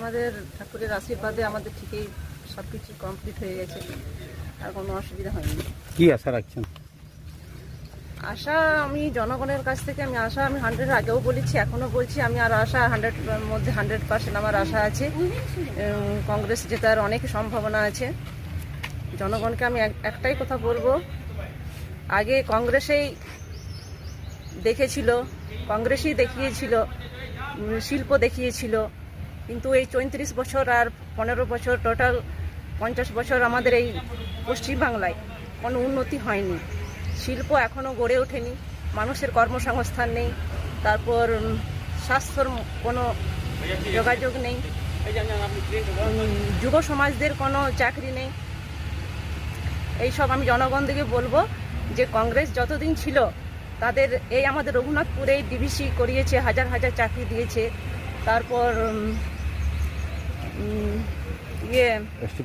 আমাদের ঠাকুরের আশীর্বাদে আমাদের ঠিকই সব কিছু কমপ্লিট হয়ে গেছে, আর কোনো অসুবিধা হয়নি। কি আশা রাখছেন? আশা আমি জনগণের কাছ থেকে আমি 100 আগেও বলেছি, এখনও বলছি, আমি আর আশা 100 মধ্যে 100% আমার আশা আছে। কংগ্রেস জেতার অনেক সম্ভাবনা আছে। জনগণকে আমি একটাই কথা বলবো, আগে কংগ্রেসেই দেখেছিল, কংগ্রেসই দেখিয়েছিল, শিল্প দেখিয়েছিল, কিন্তু এই 34 বছর আর 15 বছর, টোটাল 50 বছর আমাদের এই পশ্চিমবাংলায় কোনো উন্নতি হয়নি। শিল্প এখনও গড়ে ওঠেনি, মানুষের কর্মসংস্থান নেই, তারপর স্বাস্থ্যর কোনো যোগাযোগ নেই, যুব সমাজদের কোনো চাকরি নেই। এইসব আমি জনগণদেরকে বলবো যে কংগ্রেস যতদিন ছিল তাদের এই আমাদের রঘুনাথপুরেই ডিভিসি করিয়েছে, হাজার হাজার চাকরি দিয়েছে, তারপর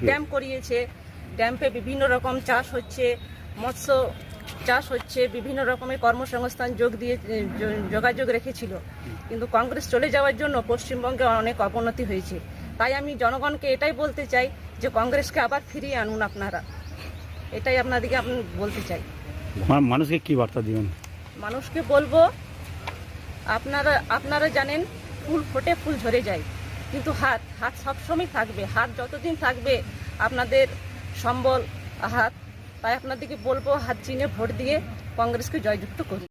ড্যাম করিয়েছে, ড্যাম্পে বিভিন্ন রকম চাষ হচ্ছে, মৎস্য চাষ হচ্ছে, বিভিন্ন রকমের কর্মসংস্থান যোগাযোগ রেখেছিল। কিন্তু কংগ্রেস চলে যাওয়ার জন্য পশ্চিমবঙ্গে অনেক অবনতি হয়েছে। তাই আমি জনগণকে এটাই বলতে চাই যে কংগ্রেসকে আবার ফিরিয়ে আনুন আপনারা, এটাই আপনাদেরকে আমি বলতে চাই। মানুষকে কি বার্তা দিবেন? মানুষকে বলবো, আপনারা জানেন ফুল ফোটে ফুল ঝরে যায়, কিন্তু হাত সবসময় থাকবে। হাত যতদিন থাকবে আপনাদের সম্বল হাত, তাই আপনাদেরকে বলবো হাত চিনে ভোট দিয়ে কংগ্রেসকে জয়যুক্ত করুন।